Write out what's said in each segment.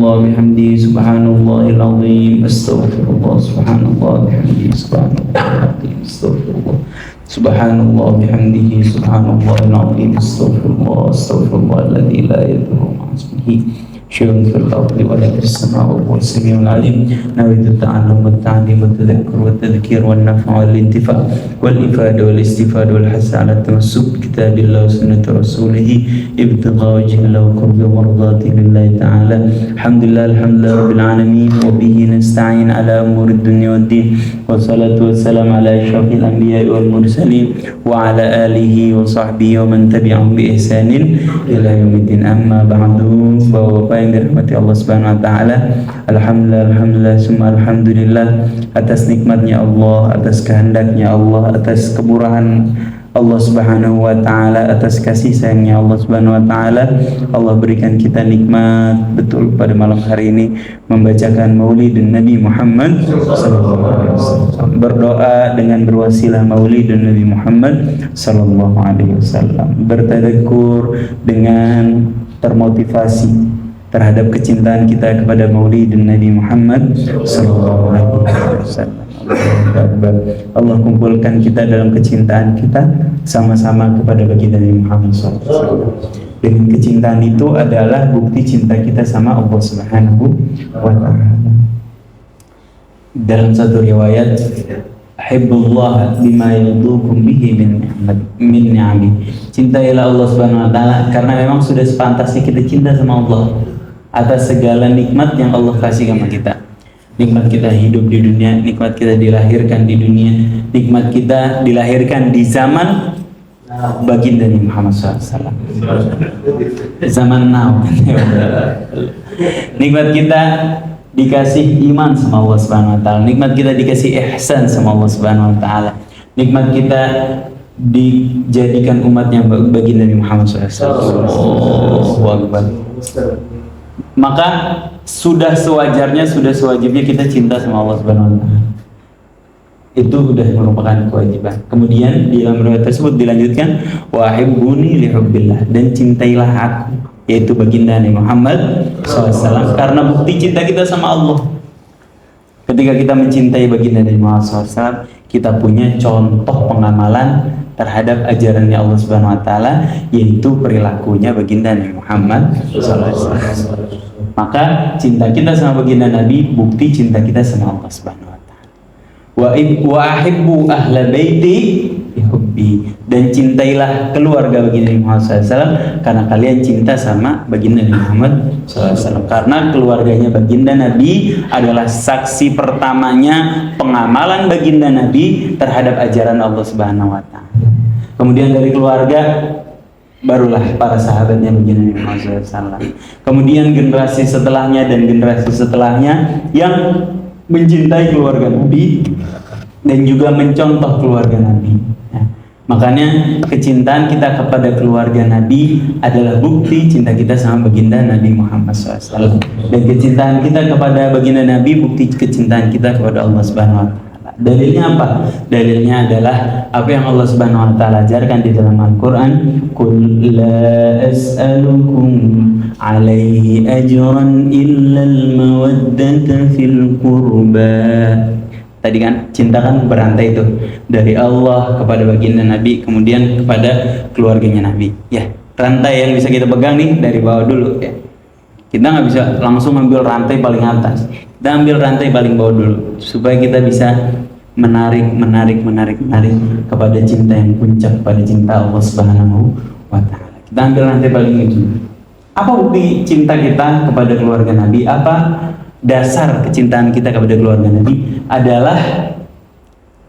Subhanallah bihamdihi subhanallahil azim. Astaghfirullah. Subhanallah bihamdihi subhanallahil azim. Astaghfirullah. Subhanallah bihamdihi subhanallahil azim. Astaghfirullah. Astaghfirullahalladzi la yadurru ma'a ismihi syai'un fil ardi wa la fis samaa'i wa huwas samii'ul 'aliim. Nawaitu ta'allum wa ta'lim wa tadhakkur wa tadhkir wa naf' wal intifa' wal ifada wal istifada wal hass 'ala tamassuk bi kitabillah wa sunnati rasulih ibtigha wajhillah wa qurbi mardati lillahi ta'ala. Alhamdulillah rabbil alamin wa bihi nasta'in 'ala umurid dunya wad din. Wassalatu wassalamu 'ala asyrafil anbiya'i wal mursalin wa 'ala alihi wa sahbihi wa man tabi'ahum bi ihsanin ila yaumiddin. Amma ba'du. Yang dirahmati Allah Subhanahu wa taala, alhamdulillah summa alhamdulillah atas nikmatnya Allah, atas kehendaknya Allah, atas kemurahan Allah Subhanahu wa taala, atas kasih sayangnya Allah Subhanahu wa taala. Allah berikan kita nikmat betul pada malam hari ini membacakan Maulidun Nabi Muhammad sallallahu alaihi wasallam. Berdoa dengan berwasilah Maulidun Nabi Muhammad sallallahu alaihi wasallam. Bertadakkur dengan termotivasi terhadap kecintaan kita kepada Maulidun Nabi Muhammad sallallahu alaihi wasallam. Allah kumpulkan kita dalam kecintaan kita sama-sama kepada baginda Nabi Muhammad sallallahu alaihi wasallam. Dengan kecintaan itu adalah bukti cinta kita sama Allah Subhanahu wa taala. Dalam satu riwayat, Hibbullah bima yadukum bihi min ni'ami. Cintailah Allah Subhanahu wa taala karena memang sudah sepantasnya kita cinta sama Allah atas segala nikmat yang Allah kasih sama kita. Nikmat kita hidup di dunia, nikmat kita dilahirkan di dunia, nikmat kita dilahirkan di zaman baginda Nabi Muhammad SAW. Zaman now. Nikmat kita dikasih iman sama Allah Subhanahu wa taala. Nikmat kita dikasih ihsan sama Allah Subhanahu wa taala. Nikmat kita dijadikan umatnya baginda Nabi Muhammad SAW. Allahu Akbar. Maka sudah sewajarnya, sudah sewajibnya kita cinta sama Allah Subhanahu wa taala. Itu sudah merupakan kewajiban. Kemudian di dalam riwayat tersebut dilanjutkan wa hibbuni li hubbillah, dan cintailah aku, yaitu baginda Nabi Muhammad SAW, karena bukti cinta kita sama Allah. Ketika kita mencintai baginda Nabi Muhammad SAW, kita punya contoh pengamalan terhadap ajarannya Allah Subhanahu wa taala, yaitu perilakunya baginda Nabi Muhammad SAW. Maka cinta kita sama baginda Nabi bukti cinta kita sama Allah Subhanahu wa taala. Wa ahibbu ahla baiti bihubbi, dan cintailah keluarga baginda Nabi Muhammad SAW karena kalian cinta sama baginda Nabi Muhammad SAW. Karena keluarganya baginda Nabi adalah saksi pertamanya pengamalan baginda Nabi terhadap ajaran Allah Subhanahu wa taala. Kemudian dari keluarga barulah para sahabatnya baginda Nabi Muhammad SAW. Kemudian generasi setelahnya dan generasi setelahnya yang mencintai keluarga Nabi dan juga mencontoh keluarga Nabi. Ya. Makanya kecintaan kita kepada keluarga Nabi adalah bukti cinta kita sama baginda Nabi Muhammad SAW. Dan kecintaan kita kepada baginda Nabi bukti kecintaan kita kepada Allah Subhanahu wa taala. Dalilnya apa? Dalilnya adalah apa yang Allah Subhanahu wa taala ajarkan di dalam Al-Qur'an, "Qul la as'alukum 'alaihi ajran illa al-mawaddata fil qurba." Tadi kan cinta kan berantai itu dari Allah kepada baginda Nabi, kemudian kepada keluarganya Nabi. Ya, rantai yang bisa kita pegang nih dari bawah dulu ya. Kita nggak bisa langsung ambil rantai paling atas. Kita ambil rantai paling bawah dulu supaya kita bisa menarik kepada cinta yang puncak, kepada cinta Allah Subhanahu wa taala. Kita ambil rantai paling ujung. Apa bukti cinta kita kepada keluarga Nabi? Apa dasar kecintaan kita kepada keluarga Nabi? Adalah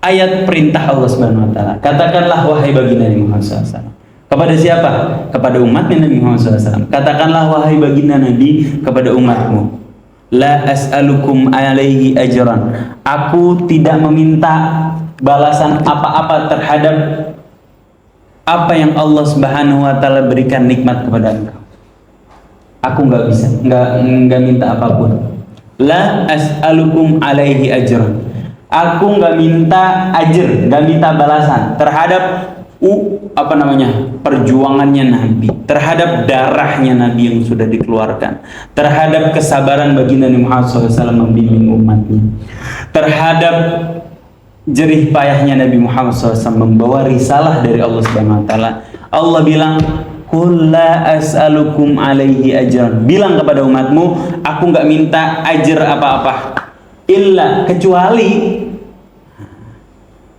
ayat perintah Allah Subhanahu wa taala. Katakanlah wahai baginda Nabi Muhammad SAW. Kepada siapa? Kepada umatnya Nabi Muhammad SAW. Katakanlah wahai baginda Nabi kepada umatmu, la as'alukum alaihi ajran. Aku tidak meminta balasan apa-apa terhadap apa yang Allah Subhanahu wa taala berikan nikmat kepada engkau. Aku nggak bisa, nggak minta apapun. La as'alukum alaihi ajran. Aku nggak minta ajr, nggak minta balasan terhadap perjuangannya Nabi, terhadap darahnya Nabi yang sudah dikeluarkan, terhadap kesabaran baginda Nabi Muhammad SAW membimbing umatnya, terhadap jerih payahnya Nabi Muhammad SAW membawa risalah dari Allah Subhanahu Wa Taala. Allah bilang, "Qul la as'alukum alaihi ajran." Bilang kepada umatmu, aku nggak minta ajar apa-apa, illa kecuali.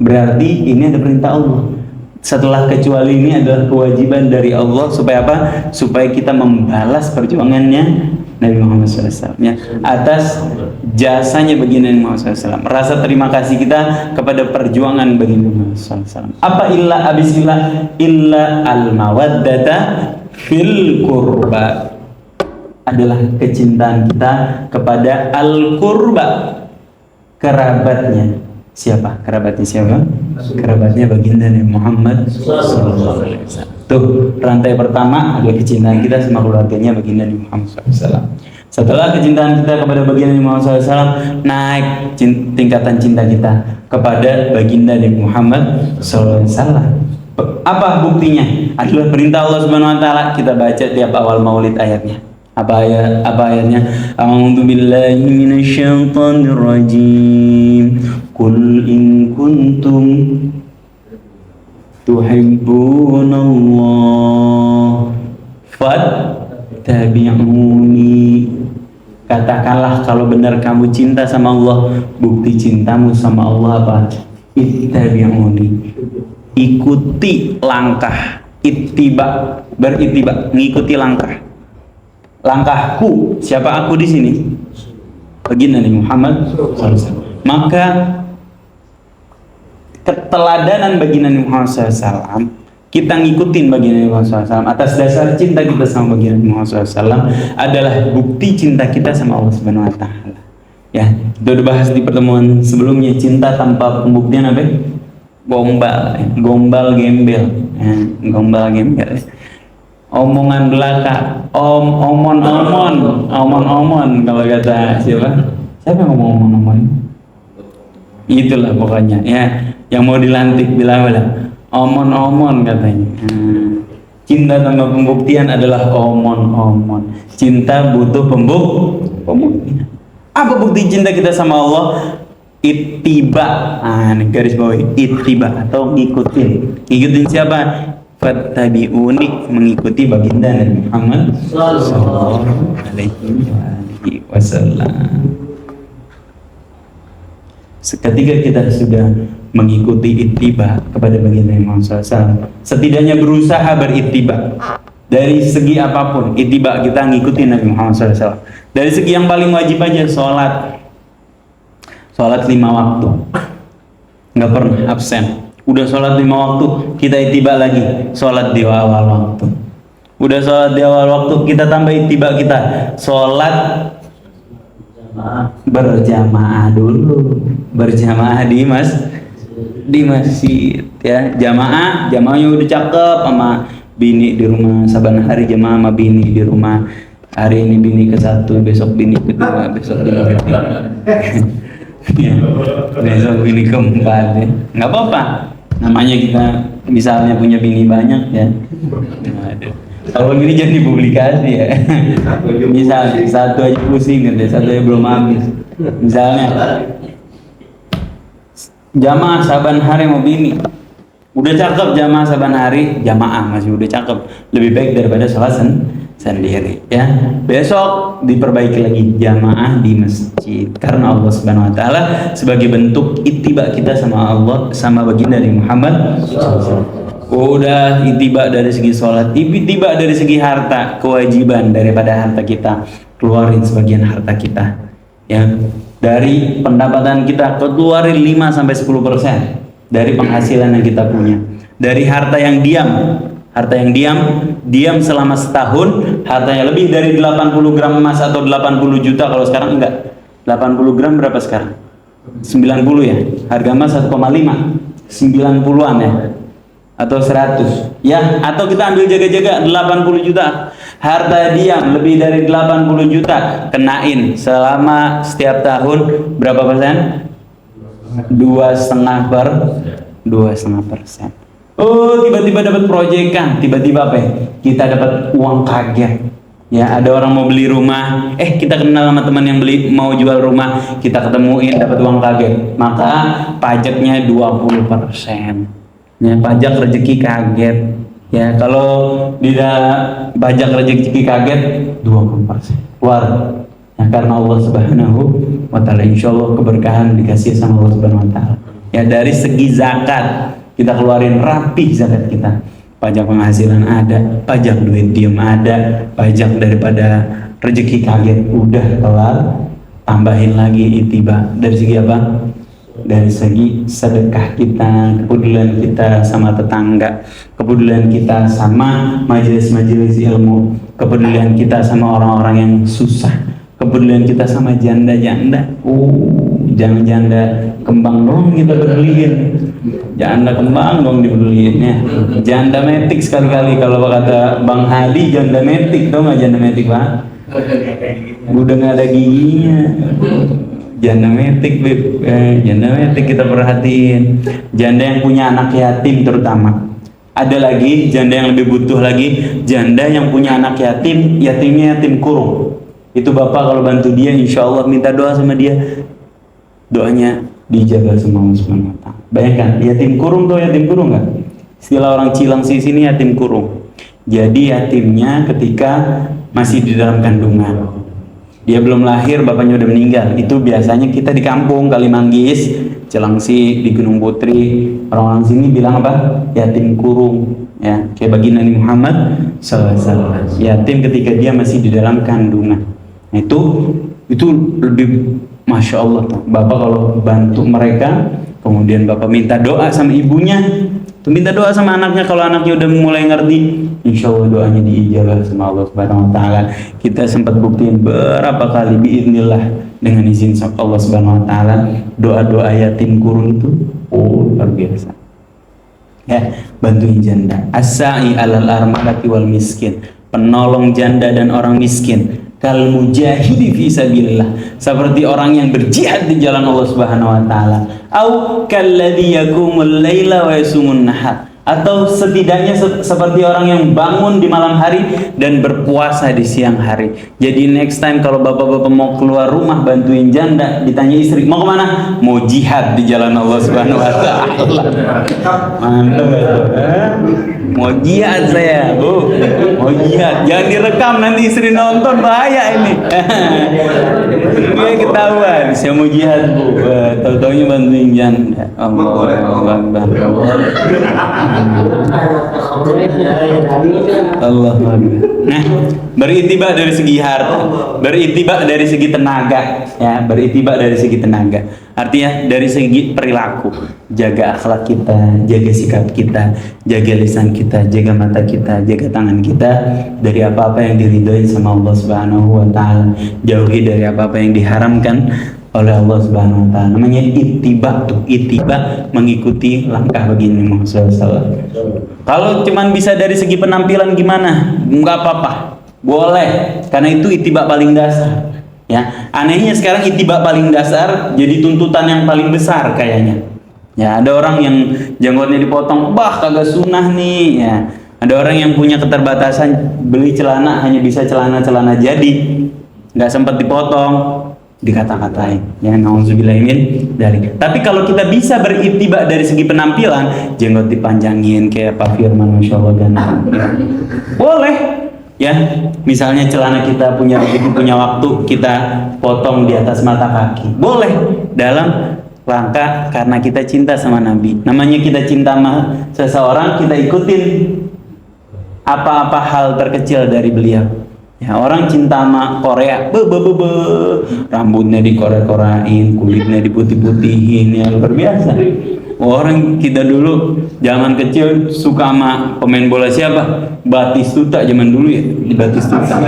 Berarti ini ada perintah Allah. Setelah kecuali ini adalah kewajiban dari Allah supaya apa? Supaya kita membalas perjuangannya Nabi Muhammad SAW ya, atas jasanya baginda Nabi Muhammad SAW. Rasa terima kasih kita kepada perjuangan baginda Nabi Muhammad SAW. Apa illa abis illa al mawaddata fil qurba, adalah kecintaan kita kepada al qurba, kerabatnya. Siapa? Kerabatnya siapa? Kerabatnya baginda Nabi Muhammad SAW. Tuh, rantai pertama adalah kecintaan kita sama keluarganya baginda Nabi Muhammad SAW. Setelah kecintaan kita kepada baginda Nabi Muhammad SAW, naik tingkatan cinta kita kepada baginda Nabi Muhammad SAW. Apa buktinya? Adalah perintah Allah Subhanahu Wa Taala. Kita baca tiap awal Maulid ayatnya. Apa ayatnya? A'udzu billahi minasyaitonir rajim. Qul in kuntum tuhibbunallah fattabi'uni. Katakanlah kalau benar kamu cinta sama Allah. Bukti cintamu sama Allah apa? Ittabi'uni. Ikuti langkah. Ittiba, berittiba, mengikuti langkah. Langkahku, siapa aku di sini? Baginda Nabi Muhammad SAW. Maka keteladanan baginda Nabi Muhammad SAW, kita ngikutin baginda Nabi Muhammad SAW atas dasar cinta kita sama baginda Nabi Muhammad SAW adalah bukti cinta kita sama Allah Subhanahu Wa Taala. Ya, itu udah bahas di pertemuan sebelumnya. Cinta tanpa pembuktian apa? Gombal gembel, ya, gombal gembel. Omongan belaka, omon kalau kata siapa yang ngomong omon. Itulah pokoknya ya, yang mau dilantik bilang omon katanya. Cinta tanpa pembuktian adalah omon. Cinta butuh pembuktian. Apa bukti cinta kita sama Allah? Ittiba. Ini garis bawahi, ittiba atau ngikutin siapa? Fattabi'uni, mengikuti baginda Nabi Muhammad sallallahu alaihi wasallam. Ketika kita sudah mengikuti ittiba kepada baginda Nabi Muhammad SAW, setidaknya berusaha berittiba dari segi apapun. Ittiba kita ngikuti Nabi Muhammad SAW dari segi yang paling wajib aja, sholat 5 waktu, nggak pernah absen. Udah sholat 5 waktu, kita ittiba lagi, sholat di awal waktu. Udah sholat di awal waktu, kita tambah ittiba kita, sholat berjamaah dulu, berjamaah di masjid ya. Jamaahnya udah cakep sama bini di rumah, saban hari jamaah sama bini di rumah. Hari ini bini ke-1, besok bini ke-2, besok bini ke-3. Ya, besok bini ke-4 ya. Nggak apa-apa, namanya kita misalnya punya bini banyak ya. Kalau gini jadi publikasi ya. Misalnya satu aja pusing gitu, satu aja belum habis. Misalnya jamaah saban hari mau bini, udah cakep jamaah saban hari, jamaah masih udah cakep, lebih baik daripada sholat sendiri ya. Besok diperbaiki lagi jamaah di masjid, karena Allah Subhanahu Wa Taala sebagai bentuk ittiba kita sama Allah, sama baginda Nabi Muhammad. Udah ittiba dari segi sholat, ittiba dari segi harta, kewajiban daripada harta kita, keluarin sebagian harta kita ya, dari pendapatan kita keluarin 5-10% dari penghasilan yang kita punya, dari harta yang diam selama setahun, hartanya lebih dari 80 gram emas atau 80 juta. Kalau sekarang enggak, 80 gram berapa sekarang? 90 ya, harga emas 1,5, 90-an ya, atau 100 ya, atau kita ambil jaga-jaga 80 juta, harta diam lebih dari 80 juta, kenain selama setiap tahun berapa persen? 2,5%. Oh, tiba-tiba dapat proyekan, tiba-tiba apa ya? Kita dapat uang kaget. Ya, ada orang mau beli rumah, kita kenal sama teman yang mau jual rumah, kita ketemuin dapat uang kaget. Maka pajaknya 20%. Ya, pajak rezeki kaget. Ya, kalau tidak pajak rezeki kaget 20%. Keluar. Ya, karena Allah Subhanahu wa taala, insyaallah keberkahan dikasih sama Allah Subhanahu wa taala. Ya, dari segi zakat kita keluarin rapi zakat kita. Pajak penghasilan ada, pajak duit diem ada, pajak daripada rezeki kaget udah kelar, tambahin lagi itiba. Dari segi apa? Dari segi sedekah kita, kepedulian kita sama tetangga, kepedulian kita sama majelis-majelis ilmu, kepedulian kita sama orang-orang yang susah, kepedulian kita sama janda-janda. Jangan janda kembang dong kita peduliin, janda kembang dong dipeduliin ya. Janda metik sekali-kali, kalau kata Bang Hadi janda metik, tau nggak janda metik Pak? Udah nggak ada giginya. Janda metik Beb, janda metik kita perhatiin. Janda yang punya anak yatim terutama. Ada lagi janda yang lebih butuh lagi, janda yang punya anak yatim, yatimnya yatim kurung. Itu bapak kalau bantu dia, insya Allah minta doa sama dia, doanya dijaga sama Allah Subhanahu wa taala. Bayangkan, yatim kurung tuh, yatim kurung nggak? Istilah orang Cilengsi sini yatim kurung. Jadi yatimnya ketika masih di dalam kandungan, dia belum lahir, bapaknya udah meninggal. Itu biasanya kita di kampung Kalimanggis, Cilengsi, di Gunung Putri, orang-orang sini bilang apa? Yatim kurung. Ya, kayak baginda Nabi Muhammad SAW. Yatim ketika dia masih di dalam kandungan. Nah, itu lebih Masya Allah, bapak kalau bantu mereka, kemudian bapak minta doa sama ibunya, tuh minta doa sama anaknya, kalau anaknya udah mulai ngerti, insya Allah doanya diijabah sama Allah Subhanahu wa taala. Kita sempat buktiin berapa kali biidznillah dengan izin Allah Subhanahu wa taala, doa-doa yatim kurung itu luar biasa. Ya, bantuin janda. As-sa'i 'alal armalati wal miskin, penolong janda dan orang miskin. Kal mujahidi fi sabilillah, seperti orang yang berjihad di jalan Allah Subhanahu wa taala. Au kalladzi yaqumul laila wa yasumun nahar, atau setidaknya seperti orang yang bangun di malam hari dan berpuasa di siang hari. Jadi next time kalau bapak-bapak mau keluar rumah bantuin janda, ditanya istri mau kemana? Mau jihad di jalan Allah Subhanahu wa taala. Mantap itu. Mau jihad saya, Bu. Mau jihad. Jangan direkam, nanti istri nonton bahaya ini. Dia ketahuan, saya mau jihad, Bu. Tahu-taunya bantuin janda. Allahu Akbar. Allah. Nah, beritiba dari segi harta, beritiba dari segi tenaga, ya, beritiba dari segi tenaga. Artinya dari segi perilaku, jaga akhlak kita, jaga sikap kita, jaga lisan kita, jaga mata kita, jaga tangan kita dari apa-apa yang diridhoi sama Allah Subhanahu wa taala, jauhi dari apa-apa yang diharamkan oleh Allah Subhanahu wa taala. Namanya ittiba tuh, ittiba mengikuti langkah baginda Muhammad SAW. Kalau cuman bisa dari segi penampilan gimana? Enggak apa-apa. Boleh, karena itu ittiba paling dasar. Ya, anehnya sekarang ittiba paling dasar jadi tuntutan yang paling besar kayaknya. Ya, ada orang yang janggutnya dipotong, bah kagak sunnah nih. Ya, ada orang yang punya keterbatasan beli celana hanya bisa celana-celana jadi, nggak sempat dipotong, dikata-katain. Ya, nauzubillahimin dari. Tapi kalau kita bisa berittiba dari segi penampilan, jenggot dipanjangin kayak Pak Firman, Masya Allah, dan boleh. Ya, misalnya celana kita punya waktu, kita potong di atas mata kaki, boleh, dalam rangka karena kita cinta sama Nabi. Namanya kita cinta sama seseorang, kita ikutin apa-apa hal terkecil dari beliau. Ya, orang cinta sama Korea, rambutnya dikorek-korain, kulitnya diputih-putihin, ya luar biasa. Orang kita dulu zaman kecil suka sama pemain bola siapa? Batistuta zaman dulu ya, di Batistuta.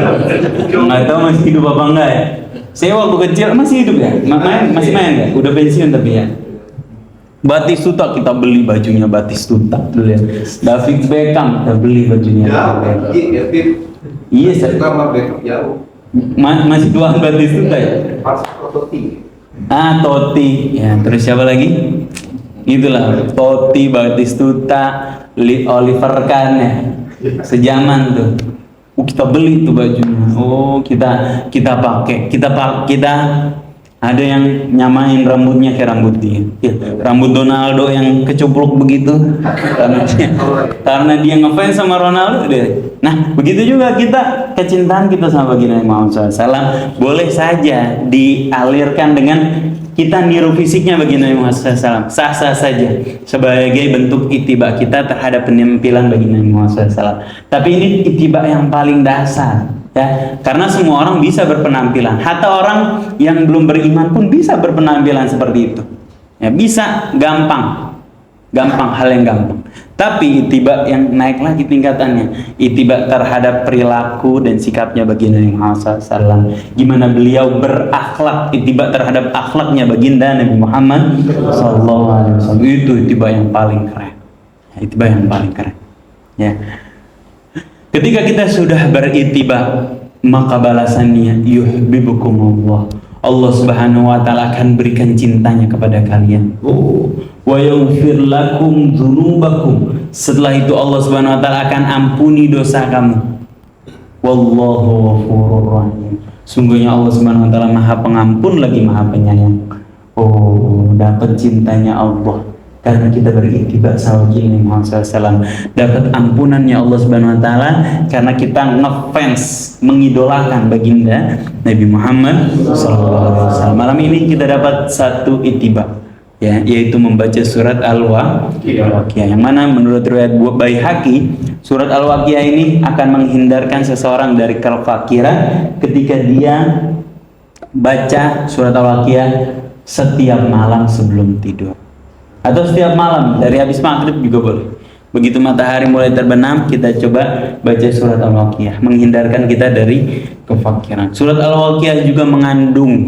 Nggak tahu masih hidup apa enggak ya. Saya waktu kecil masih hidup ya, masih main ya, udah pensiun tapi ya. Batistuta kita beli bajunya Batistuta dulu ya. David Beckham kita beli bajunya. Iya, saya masih tuan Batistuta ya. Totti. Ya, terus siapa lagi? Itulah Totti, Batistuta, Oliver Kahn ya, sejaman tuh. Kita beli tuh bajunya. Kita pakai. Kita ada yang nyamain rambutnya kayak rambut dia. Ya, rambut Ronaldo yang kecupluk begitu. Karena dia ngefans sama Ronaldo deh. Nah, begitu juga kita, kecintaan kita sama baginda Muhammad SAW boleh saja dialirkan dengan kita niru fisiknya baginda Muhammad SAW. Sah-sah saja sebagai bentuk ittiba kita terhadap penampilan baginda Muhammad SAW. Tapi ini ittiba yang paling dasar. Ya, karena semua orang bisa berpenampilan, hatta orang yang belum beriman pun bisa berpenampilan seperti itu. Ya, bisa, gampang, hal yang gampang. Tapi ittiba yang naik lagi tingkatannya, ittiba terhadap perilaku dan sikapnya baginda Muhammad SAW. Gimana beliau berakhlak, ittiba terhadap akhlaknya baginda Nabi Muhammad SAW. Itu ittiba yang paling keren. Ittiba yang paling keren. Ya. Ketika kita sudah berittiba, maka balasannya yuhibbukumullah. Allah Subhanahu wa taala akan berikan cintanya kepada kalian. Wa yaghfir lakum dzunubakum. Setelah itu Allah Subhanahu wa taala akan ampuni dosa kamu. Wallahu ghafurur rahim. Sungguhnya Allah Subhanahu wa taala Maha Pengampun lagi Maha Penyayang. Dapat cintanya Allah karena kita berittiba sama baginda Muhammad SAW. Dapat ampunannya Allah Subhanahu wa taala karena kita ngefans, mengidolakan baginda Nabi Muhammad SAW. Malam ini kita dapat satu ittiba, ya, yaitu membaca surat Al-Waqiah, yang mana menurut riwayat Baihaqi, surat Al-Waqiah ini akan menghindarkan seseorang dari kefakiran ketika dia baca surat Al-Waqiah setiap malam sebelum tidur. Atau setiap malam dari habis maghrib juga boleh. Begitu matahari mulai terbenam, kita coba baca surat Al-Waqiah, menghindarkan kita dari kefakiran. Surat Al-Waqiah juga mengandung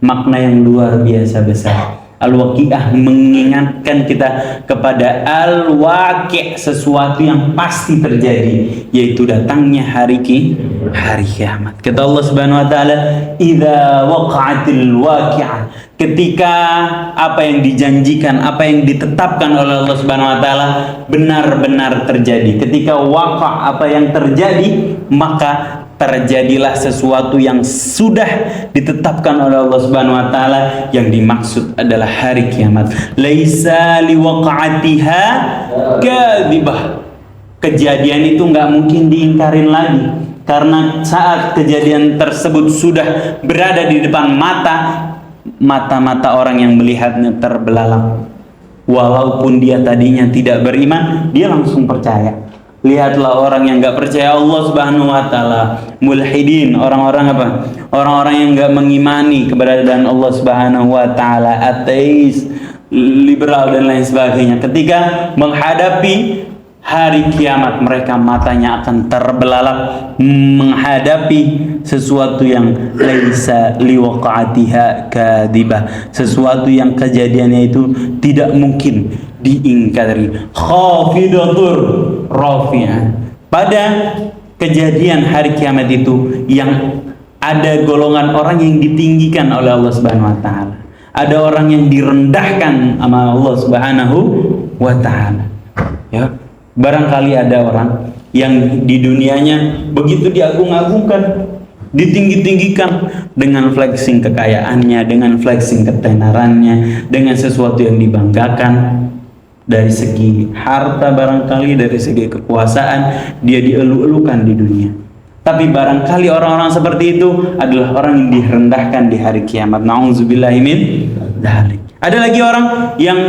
makna yang luar biasa besar. Al-Waqiah mengingatkan kita kepada Al-Waqi', sesuatu yang pasti terjadi, yaitu datangnya hari kiamat. Kata Allah Subhanahu wa taala, "Idza waqa'atil waqi'ah." Ketika apa yang dijanjikan, apa yang ditetapkan oleh Allah Subhanahu wa taala benar-benar terjadi. Ketika waqa', apa yang terjadi, maka terjadilah sesuatu yang sudah ditetapkan oleh Allah Subhanahu wa taala, yang dimaksud adalah hari kiamat. Laisa liwaqa'atiha kadzibah. Kejadian itu nggak mungkin diingkarin lagi, karena saat kejadian tersebut sudah berada di depan mata-mata orang yang melihatnya terbelalak. Walaupun dia tadinya tidak beriman, dia langsung percaya. Lihatlah orang yang nggak percaya Allah Subhanahu wa taala, mulhidin, orang-orang apa? Orang-orang yang nggak mengimani keberadaan Allah Subhanahu wa taala, ateis, liberal dan lain sebagainya. Ketika menghadapi hari kiamat, mereka matanya akan terbelalak menghadapi sesuatu yang laisa liwaqa'atiha kadzibah, sesuatu yang kejadiannya itu tidak mungkin diingkari. Khafidatur rafi'ah. Pada kejadian hari kiamat itu yang ada golongan orang yang ditinggikan oleh Allah Subhanahu wa taala. Ada orang yang direndahkan sama Allah Subhanahu wa taala. Ya. Barangkali ada orang yang di dunianya begitu diagung-agungkan, ditinggi-tinggikan dengan flexing kekayaannya, dengan flexing ketenarannya, dengan sesuatu yang dibanggakan dari segi harta, barangkali dari segi kekuasaan, dia dielu-elukan di dunia. Tapi barangkali orang-orang seperti itu adalah orang yang direndahkan di hari kiamat. Na'udzubillahi min dzalik. Ada lagi orang yang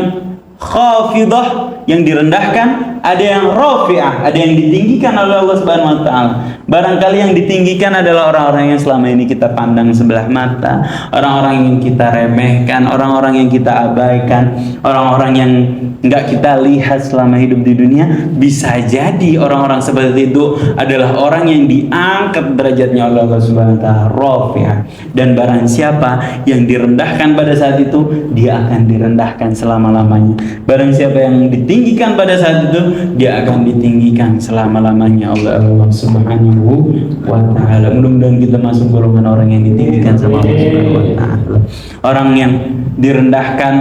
khafidah, yang direndahkan, ada yang rafi'ah, ada yang ditinggikan oleh Allah Subhanahu wa taala. Barangkali yang ditinggikan adalah orang-orang yang selama ini kita pandang sebelah mata, orang-orang yang kita remehkan, orang-orang yang kita abaikan, orang-orang yang enggak kita lihat selama hidup di dunia. Bisa jadi orang-orang seperti itu adalah orang yang diangkat derajatnya oleh Allah Subhanahu wa taala, rafi'ah. Dan barang siapa yang direndahkan pada saat itu, dia akan direndahkan selama-lamanya. Barang siapa yang ditinggikan pada saat itu, dia akan ditinggikan selama-lamanya oleh Allah Subhanahu wa ta'ala. Mudah-mudahan kita masuk golongan orang yang ditinggikan sama Allah Subhanahu wa ta'ala. Orang yang direndahkan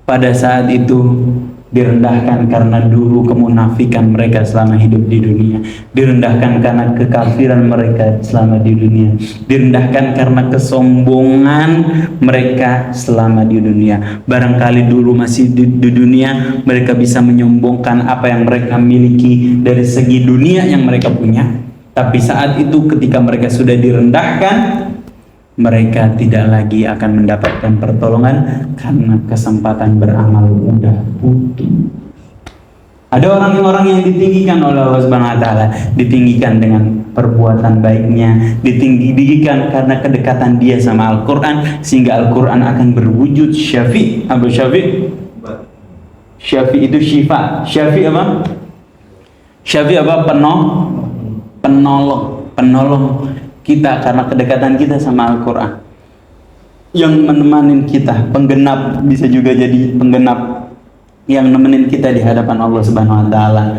pada saat itu direndahkan karena dulu kemunafikan mereka selama hidup di dunia, direndahkan karena kekafiran mereka selama di dunia, direndahkan karena kesombongan mereka selama di dunia. Barangkali dulu masih di dunia mereka bisa menyombongkan apa yang mereka miliki dari segi dunia yang mereka punya, tapi saat itu ketika mereka sudah direndahkan, mereka tidak lagi akan mendapatkan pertolongan karena kesempatan beramal udah putus. Ada orang-orang yang ditinggikan oleh Allah Subhanahu wa taala, ditinggikan dengan perbuatan baiknya, ditinggikan karena kedekatan dia sama Al-Qur'an, sehingga Al-Qur'an akan berwujud syafi'. Apa syafi'? Syafi' itu syifa. Syafi' apa? Syafi' apa? Penolong kita karena kedekatan kita sama Al-Quran, yang menemani kita, penggenap, bisa juga jadi penggenap yang nemenin kita di hadapan Allah Subhanahu wa taala,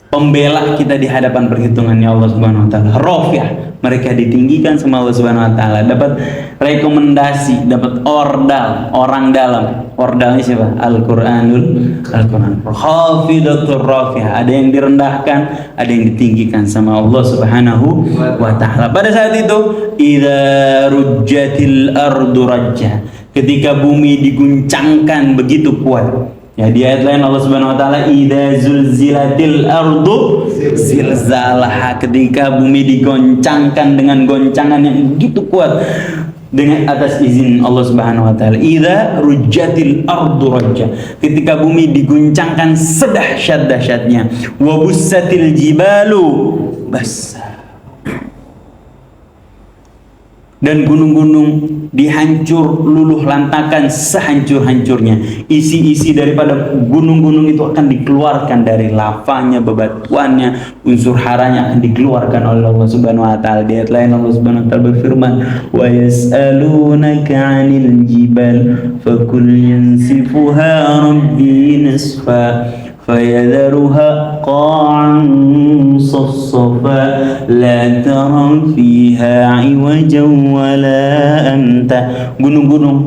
pembela kita di hadapan perhitungannya Allah Subhanahu wa taala. Rafi'ah, mereka ditinggikan sama Allah Subhanahu wa taala, dapat rekomendasi, dapat orang dalam. Ordalnya siapa? Al-Quran. Khafidatur rafi'ah, ada yang direndahkan, ada yang ditinggikan sama Allah Subhanahu wa taala. Pada saat itu, idza rujjatil ardu rajja, ketika bumi diguncangkan begitu kuat. Ya, di ayat lain Allah Subhanahu wa taala, idza zulzilatil ardu zilzalaha, ketika bumi digoncangkan dengan goncangan yang begitu kuat dengan atas izin Allah Subhanahu wa taala. Idza rujjatil ardu rajja, ketika bumi diguncangkan sedahsyat-dahsyatnya. Wa bussatil jibalu bassa, dan gunung-gunung dihancur luluh lantakan sehancur-hancurnya. Isi-isi daripada gunung-gunung itu akan dikeluarkan dari lavanya, bebatuannya, unsur haranya akan dikeluarkan oleh Allah Subhanahu wa taala. Di ayat lain Allah Subhanahu wa taala berfirman, wa yas'alunaka 'anil jibal fakul yansifuha rabbi nasfa فيذرها قاعا صفصفا لا ترى فيها عوجا ولا أمتا. Gunung-gunung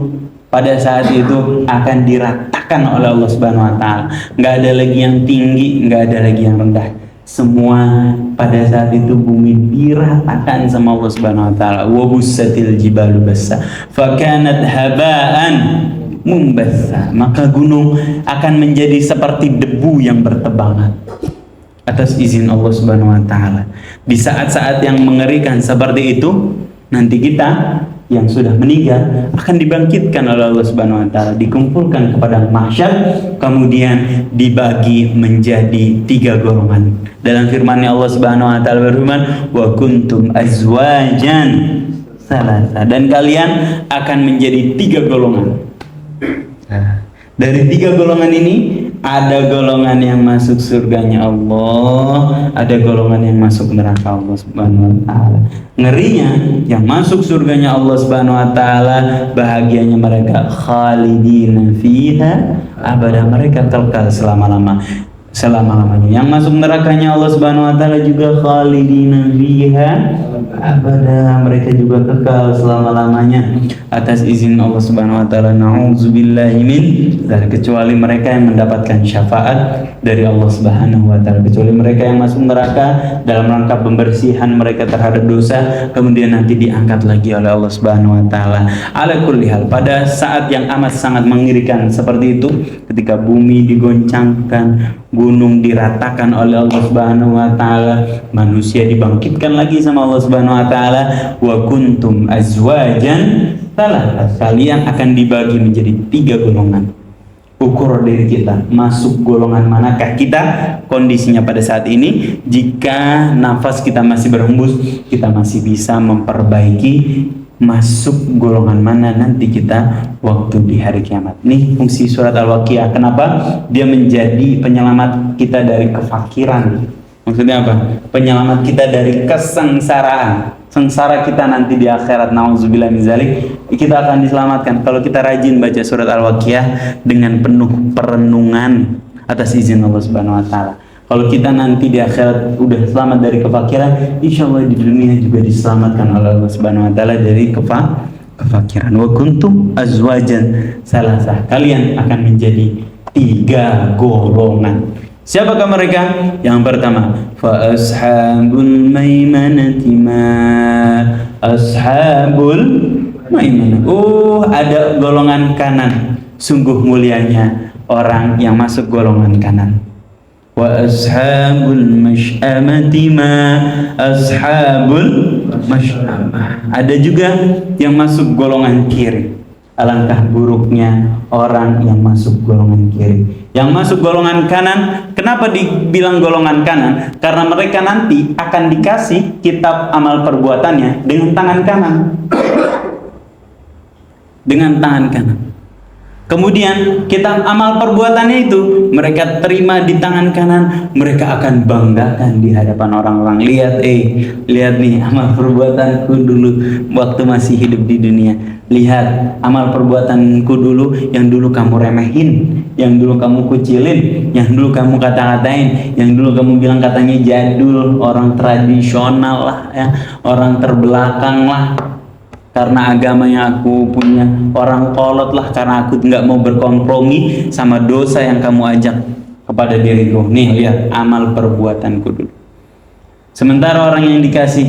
pada saat itu akan diratakan oleh Allah Subhanahu wa taala. Enggak ada lagi yang tinggi, enggak ada lagi yang rendah. Semua pada saat itu bumi diratakan sama Allah Subhanahu wa taala. Wa bussatil jibalu bassa fakanat haba'an mumbassa, maka gunung akan menjadi seperti debu yang bertebangan atas izin Allah Subhanahu wa taala. Di saat-saat yang mengerikan seperti itu, nanti kita yang sudah meninggal akan dibangkitkan oleh Allah Subhanahu wa taala, dikumpulkan kepada mahsyar, kemudian dibagi menjadi 3 golongan. Dalam firman-Nya Allah Subhanahu wa taala berfirman, wa kuntum azwajan salasa, dan kalian akan menjadi 3 golongan. Nah, dari 3 golongan ini, ada golongan yang masuk surganya Allah, ada golongan yang masuk neraka Allah Subhanahu wa taala. Ngerinya, yang masuk surganya Allah Subhanahu wa taala, bahagianya mereka khalidina fiha abada, mereka kekal selama-lamanya. Yang masuk nerakanya Allah Subhanahu wa taala juga khalidina fiha abada, mereka juga kekal selama-lamanya atas izin Allah Subhanahu wa taala. Nauzubillahi min dzalik, kecuali mereka yang mendapatkan syafaat dari Allah Subhanahu wa taala, kecuali mereka yang masuk neraka dalam rangka pembersihan mereka terhadap dosa, kemudian nanti diangkat lagi oleh Allah Subhanahu wa taala. Ala kulli hal, pada saat yang amat sangat mengerikan seperti itu, ketika bumi digoncangkan, gunung diratakan oleh Allah Subhanahu wa taala, manusia dibangkitkan lagi sama Allah Subhanahu wa taala, wa kuntum azwajan salah, kalian akan dibagi menjadi 3 golongan. Ukur diri kita, masuk golongan manakah kita kondisinya pada saat ini. Jika nafas kita masih berhembus, kita masih bisa memperbaiki masuk golongan mana nanti kita waktu di hari kiamat. Nih fungsi surat Al-Waqiah. Kenapa? Dia menjadi penyelamat kita dari kefakiran. Maksudnya apa? Penyelamat kita dari kesengsaraan. Sengsara kita nanti di akhirat, nauzubillah min dzalik, kita akan diselamatkan kalau kita rajin baca surat Al-Waqiah dengan penuh perenungan atas izin Allah Subhanahu wa taala. Kalau kita nanti di akhirat udah selamat dari kefakiran, insya Allah di dunia juga diselamatkan oleh Allah Subhanahu wa taala dari kefakiran. Wa kuntum azwajan salasah, kalian akan menjadi 3 golongan. Siapakah mereka? Yang pertama, fa ashabul maimanati ma ashabul maimanah. Ada golongan kanan. Sungguh mulianya orang yang masuk golongan kanan. Wa ashabul masy'amati ma ashabul masy'amah. Ada juga yang masuk golongan kiri. Alangkah buruknya orang yang masuk golongan kiri. Yang masuk golongan kanan, kenapa dibilang golongan kanan? Karena mereka nanti akan dikasih kitab amal perbuatannya dengan tangan kanan. Dengan tangan kanan. Kemudian kitab amal perbuatannya itu mereka terima di tangan kanan, mereka akan banggakan di hadapan orang-orang. Lihat nih amal perbuatanku dulu waktu masih hidup di dunia. Lihat amal perbuatanku dulu yang dulu kamu remehin, yang dulu kamu kucilin, yang dulu kamu kata-katain, yang dulu kamu bilang katanya jadul, orang tradisional lah ya, orang terbelakang lah. Karena agama yang aku punya, orang kolot lah, karena aku nggak mau berkompromi sama dosa yang kamu ajak kepada diriku. Nih lihat amal perbuatanku dulu. Sementara orang yang dikasih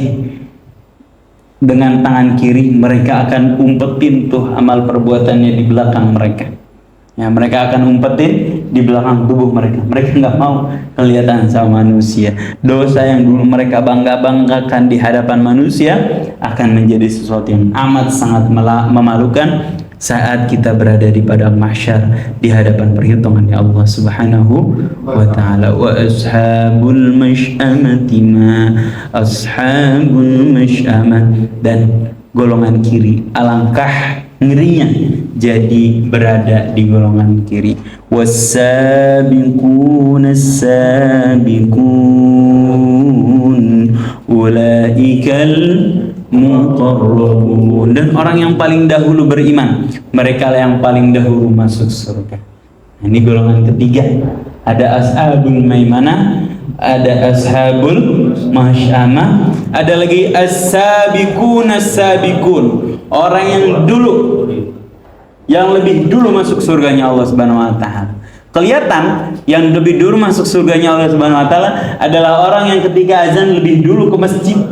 dengan tangan kiri, mereka akan umpetin tuh amal perbuatannya di belakang mereka. Ya, mereka akan umpetin di belakang tubuh mereka. Mereka nggak mau kelihatan sama manusia. Dosa yang dulu mereka bangga-banggakan di hadapan manusia akan menjadi sesuatu yang amat sangat memalukan saat kita berada di padang mahsyar di hadapan perhitungan ya Allah Subhanahu wa taala. Wa ashabul masy'amati ma ashabul masy'amah. Dan golongan kiri, alangkah ngerinya jadi berada di golongan kiri. Was-sabiquna as-sabiqun ulaikal muqarrabun. Dan orang yang paling dahulu beriman, mereka lah yang paling dahulu masuk surga. Ini golongan ketiga. Ada ashabul maimanah, ada ashabul masy'amah, ada lagi as-sabiqun as-sabiqun. Orang yang dulu, yang lebih dulu masuk surganya Allah Subhanahu wa taala. Kelihatan yang lebih dulu masuk surganya Allah Subhanahu wa taala adalah orang yang ketika azan lebih dulu ke masjid.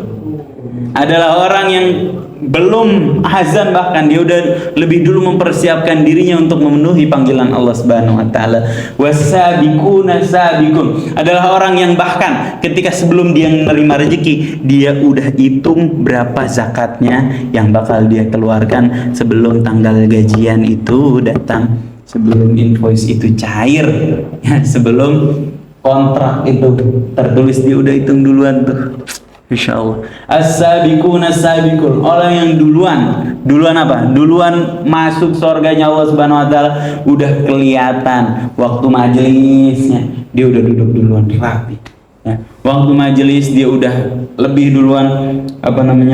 Adalah orang yang belum azan, bahkan dia udah lebih dulu mempersiapkan dirinya untuk memenuhi panggilan Allah Subhanahu wa taala. Wasabiquna sabiqun adalah orang yang bahkan ketika sebelum dia menerima rezeki, dia udah hitung berapa zakatnya yang bakal dia keluarkan sebelum tanggal gajian itu datang, sebelum invoice itu cair, ya, sebelum kontrak itu tertulis, dia udah hitung duluan tuh. Insyaallah. As-sabiqun as-sabiqun, orang yang duluan apa? Duluan masuk surganya Allah Subhanahu wa taala. Udah kelihatan waktu majelisnya, dia udah duduk duluan rapi. Ya. Waktu majelis dia udah lebih duluan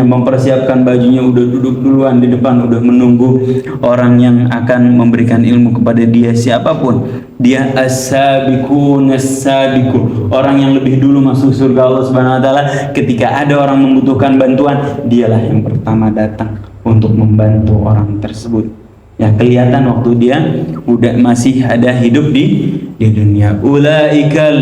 mempersiapkan bajunya, udah duduk duluan di depan, udah menunggu orang yang akan memberikan ilmu kepada dia, siapapun. Dia as-sabiqun as-sabiqun, orang yang lebih dulu masuk surga Allah Subhanahu wa taala. Ketika ada orang membutuhkan bantuan, dialah yang pertama datang untuk membantu orang tersebut. Ya, kelihatan waktu dia udah masih ada hidup di dunia. Ulaikal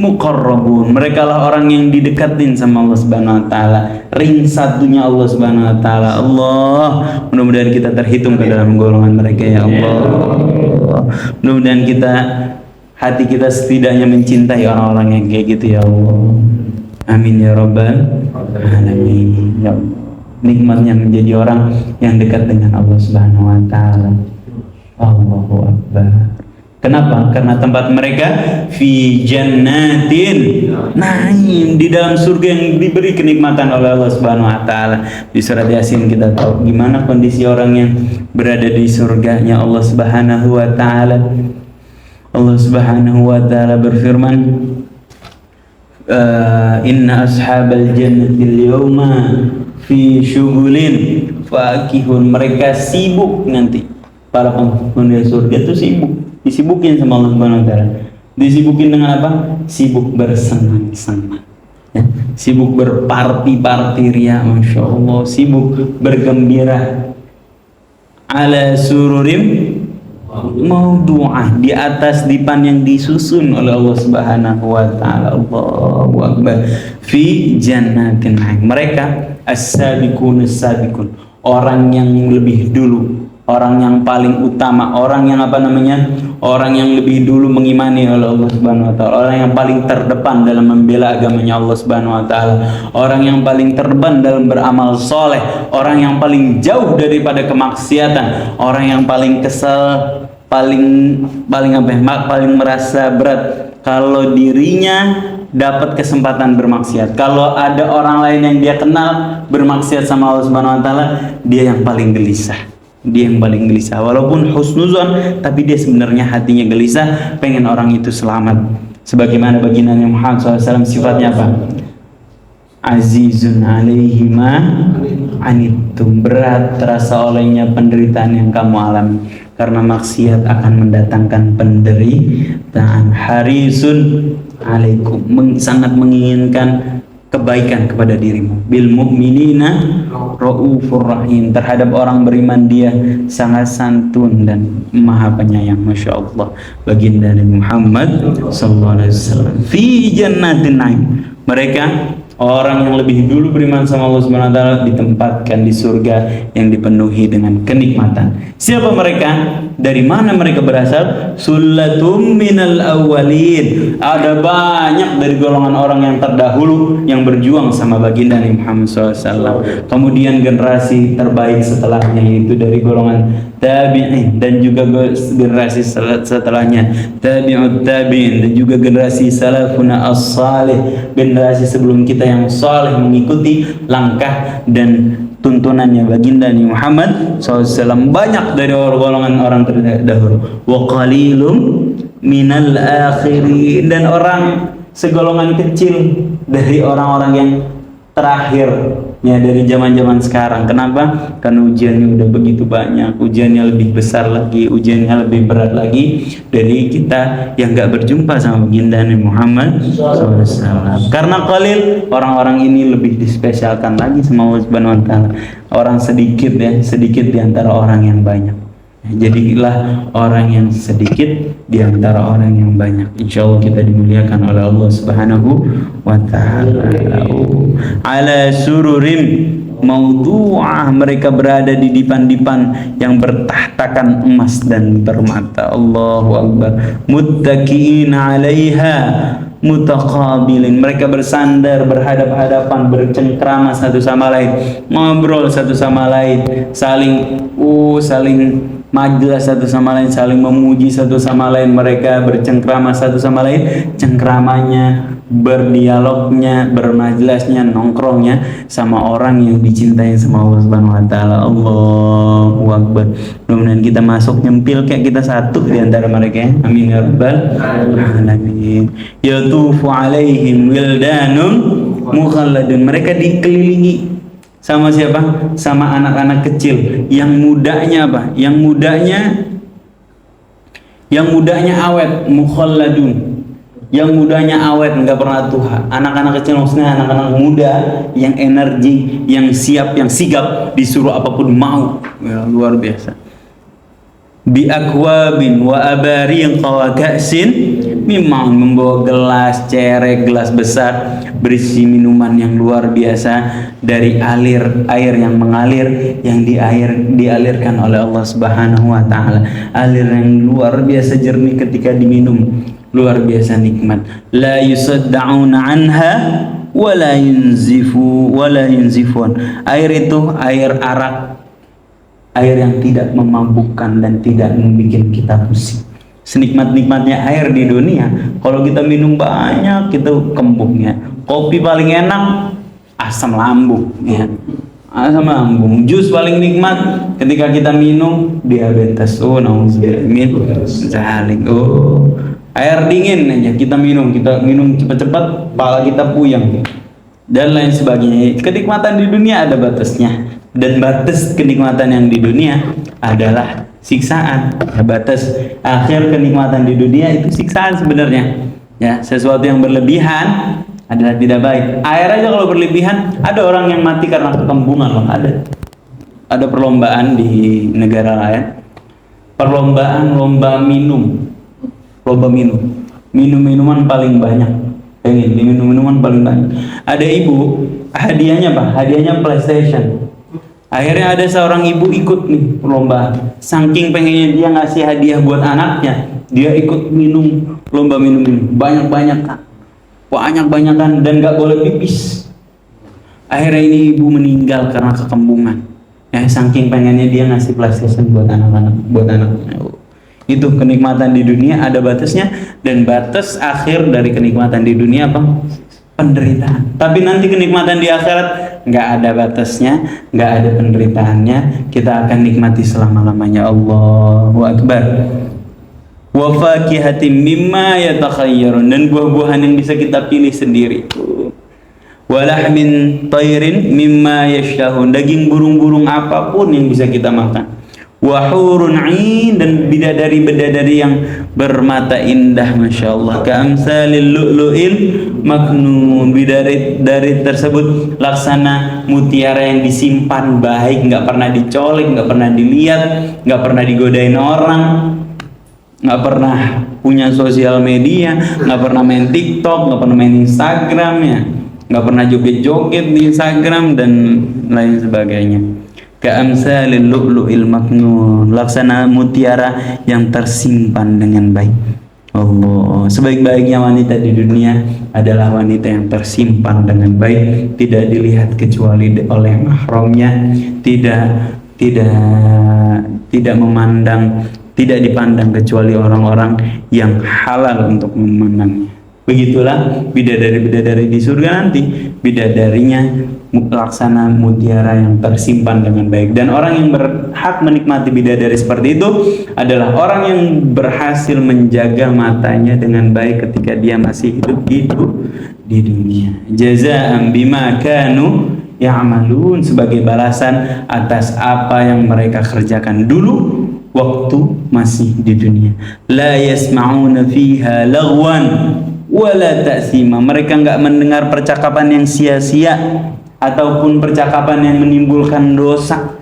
muqarrabun, mereka lah orang yang didekatin sama Allah Subhanahu wa taala. Ring satunya Allah Subhanahu wa taala. Allah, mudah-mudahan kita terhitung ke dalam golongan mereka ya Allah. Mudah-mudahan hati kita setidaknya mencintai orang-orang yang kayak gitu ya Allah. Amin ya rabbal alamin ya Allah. Nikmatnya menjadi orang yang dekat dengan Allah Subhanahu wa taala. Allahu akbar. Kenapa? Karena tempat mereka fi jannatin naim, di dalam surga yang diberi kenikmatan oleh Allah Subhanahu wa taala. Di surat Yasin kita tahu gimana kondisi orang yang berada di surganya Allah Subhanahu wa taala. Allah Subhanahu wa taala berfirman, inna ashabal jannati al-yawma fi syughulin fakihun. Mereka sibuk nanti, para penghuni surga itu sibuk, disibukin sama Allah Subhanahu wa taala. Disibukin dengan apa? Sibuk bersenang-senang, ya. Sibuk berparti-parti ria, Masya Allah. Sibuk bergembira. Ala sururim Maudu'ah, di atas dipan yang disusun oleh Allah Subhanahu wa taala. Allahu akbar. Fi jannatin na'im. Mereka as-sabiqun as-sabiqun, orang yang lebih dulu, orang yang paling utama, orang yang apa namanya? Orang yang lebih dulu mengimani oleh Allah Subhanahu wa taala, orang yang paling terdepan dalam membela agamanya Allah Subhanahu wa taala, orang yang paling terdepan dalam beramal soleh, orang yang paling jauh daripada kemaksiatan, orang yang paling kesal, paling apa ya, paling merasa berat kalau dirinya dapat kesempatan bermaksiat. Kalau ada orang lain yang dia kenal bermaksiat sama Allah Subhanahu wa taala, dia yang paling gelisah. Dia yang paling gelisah, walaupun husnuzon, tapi dia sebenarnya hatinya gelisah, pengen orang itu selamat. Sebagaimana baginda Muhammad SAW sifatnya apa? Azizun alaihi ma anittum, berat terasa olehnya penderitaan yang kamu alami, karena maksiat akan mendatangkan penderitaan. Harisun alaikum, sangat menginginkan kebaikan kepada dirimu. Bil mu'minina raufur rahim, terhadap orang beriman dia sangat santun dan maha penyayang. Masya Allah, baginda Muhammad sallallahu alaihi wasallam. Fi jannatin na'im, mereka orang yang lebih dulu beriman sama Allah Subhanahu wa taala ditempatkan di surga yang dipenuhi dengan kenikmatan. Siapa mereka? Dari mana mereka berasal? Sullatum minal awwalin. Ada banyak dari golongan orang yang terdahulu yang berjuang sama baginda Muhammad SAW. Kemudian generasi terbaik setelahnya yaitu dari golongan tabi'in, dan juga generasi setelahnya tabi'ut tabi'in, dan juga generasi salafuna as-salih, generasi sebelum kita yang saleh mengikuti langkah dan tuntunannya baginda Muhammad SAW. Banyak dari golongan orang terdahulu. Wa qalilum minal akhirin, dan orang segolongan kecil dari orang-orang yang terakhir ya, dari zaman-zaman sekarang. Kenapa? Karena ujiannya udah begitu banyak, ujiannya lebih besar lagi, ujiannya lebih berat lagi dari kita yang gak berjumpa sama baginda Muhammad SAW. Karena qalil, orang-orang ini lebih dispesialkan lagi sama Allah Subhanahu wa taala. Orang sedikit ya, sedikit di antara orang yang banyak. Jadilah orang yang sedikit di antara orang yang banyak. Insya Allah kita dimuliakan oleh Allah Subhanahu wa ta'ala. Ala sururim maudu'ah, mereka berada di dipan-dipan yang bertahtakan emas dan permata. Allahu akbar. Muttaqiina 'alaiha mutaqabilin, mereka bersandar berhadap-hadapan, bercengkrama satu sama lain, ngobrol satu sama lain, saling majelis satu sama lain, saling memuji satu sama lain. Mereka bercengkrama satu sama lain, cengkramanya, berdialognya, bermajlisnya, nongkrongnya sama orang yang dicintai sama Allah Subhanahu wa taala. Allahu akbar. Mudah-mudahan kita masuk nyempil kayak kita satu di antara mereka. Amin ya rabbal alamin. Yatufu alaihim wildanun mukhalladun, mereka dikelilingi sama siapa? Sama anak-anak kecil yang mudanya apa? Yang mudanya awet, mukhalladun. Yang mudanya awet, nggak pernah tua. Anak-anak kecil maksudnya anak-anak muda yang energi, yang siap, yang sigap, disuruh apapun mau. Ya, luar biasa. Bi akwabin wa abariq wa ka'sin mimma, membawa gelas, cerek, gelas besar berisi minuman yang luar biasa dari air yang mengalir, yang dialirkan oleh Allah Subhanahu wa taala. Air yang luar biasa jernih ketika diminum, luar biasa nikmat. La yusaddauna anha wa la yunzifun. Air itu air arak, air yang tidak memabukkan dan tidak membuat kita pusing. Senikmat-nikmatnya air di dunia, kalau kita minum banyak itu kembungnya. Kopi paling enak asam lambung ya, asam lambung. Jus paling nikmat ketika kita minum diabetes. Oh nauzubillah zalim. Oh, air dingin aja kita minum cepat-cepat, kepala kita puyeng dan lain sebagainya. Kenikmatan di dunia ada batasnya, dan batas kenikmatan yang di dunia adalah siksaan. Ya, batas akhir kenikmatan di dunia itu siksaan sebenarnya. Ya, sesuatu yang berlebihan adalah tidak baik. Air aja kalau berlebihan, ada orang yang mati karena kekembungan loh, ada perlombaan di negara lain. perlombaan lomba minum, lomba minuman paling banyak, pengen minuman paling banyak. Ada ibu, hadiahnya apa? Hadiahnya PlayStation. Akhirnya ada seorang ibu ikut nih perlombaan. Saking pengennya dia ngasih hadiah buat anaknya, dia ikut minum lomba minum banyak-banyakan, banyak-banyakan, dan nggak boleh pipis. Akhirnya ini ibu meninggal karena kekembungan. Ya, saking pengennya dia ngasih PlayStation buat anak-anak, buat anaknya. Itu kenikmatan di dunia ada batasnya, dan batas akhir dari kenikmatan di dunia apa? Penderitaan. Tapi nanti kenikmatan di akhirat nggak ada batasnya, nggak ada penderitaannya. Kita akan nikmati selama-lamanya. Allahu Akbar. Wa fakihatin mimma yatakhayyarun, dan buah-buahan yang bisa kita pilih sendiri. Wa lahmin tayrin mimma yashtahun, daging burung-burung apapun yang bisa kita makan. Wa hurun 'ain, dan bidadari-bidadari yang bermata indah, Masya Allah. Ka'amsalil lu'lu'il maknun, bidadari tersebut laksana mutiara yang disimpan baik, nggak pernah dicolek, nggak pernah dilihat, nggak pernah digodain orang, nggak pernah punya sosial media, nggak pernah main TikTok, nggak pernah main Instagram, ya, nggak pernah joget-joget di Instagram dan lain sebagainya. Ka'amsalil lu'lu'il maknun, laksana mutiara yang tersimpan dengan baik. Allah, sebaik-baiknya wanita di dunia adalah wanita yang tersimpan dengan baik, tidak dilihat kecuali oleh mahramnya, tidak memandang, tidak dipandang kecuali orang-orang yang halal untuk memandangnya. Begitulah bidadari-bidadari di surga nanti, bidadarinya laksana mutiara yang tersimpan dengan baik. Dan orang yang berhak menikmati bidadari seperti itu adalah orang yang berhasil menjaga matanya dengan baik ketika dia masih hidup di dunia. Jazaa'an bima kanu ya'malun, sebagai balasan atas apa yang mereka kerjakan dulu waktu masih di dunia. La yasma'una fiha lagwan wala ta'sima, mereka nggak mendengar percakapan yang sia-sia ataupun percakapan yang menimbulkan dosa.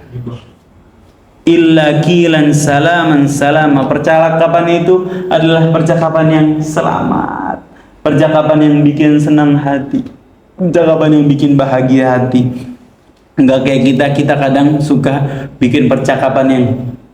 Illa kilan salaman salama, percakapan itu adalah percakapan yang selamat, percakapan yang bikin senang hati, percakapan yang bikin bahagia hati. Enggak kayak kita kadang suka bikin percakapan yang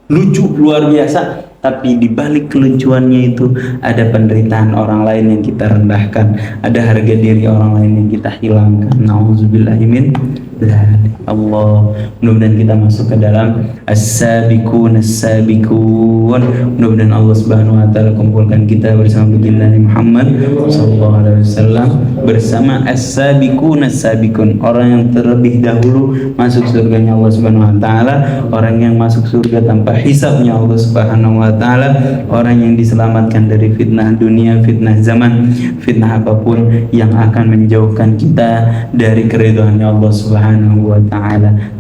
lucu luar biasa, tapi di balik kelucuannya itu ada penderitaan orang lain yang kita rendahkan, ada harga diri orang lain yang kita hilangkan. Nauzubillahi min dzalik. Allah, mudah-mudahan kita masuk ke dalam as-sabiqun as-sabiqun. Mudah-mudahan Allah Subhanahu wa taala kumpulkan kita bersama baginda Muhammad sallallahu alaihi wasallam, bersama as-sabiqun as-sabiqun, orang yang terlebih dahulu masuk surganya Allah Subhanahu wa taala, orang yang masuk surga tanpa hisabnya Allah Subhanahu wa taala, orang yang diselamatkan dari fitnah dunia, fitnah zaman, fitnah apapun yang akan menjauhkan kita dari keridhaannya Allah Subhanahu wa taala.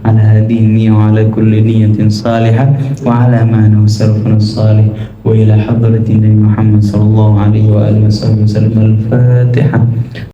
Ala hadhihi wa ala kulli niyatin salihah wa ala ma nusarfun salih wa ila hadratin Muhammad sallallahu alaihi wa alihi wasallam. Al-Fatihah.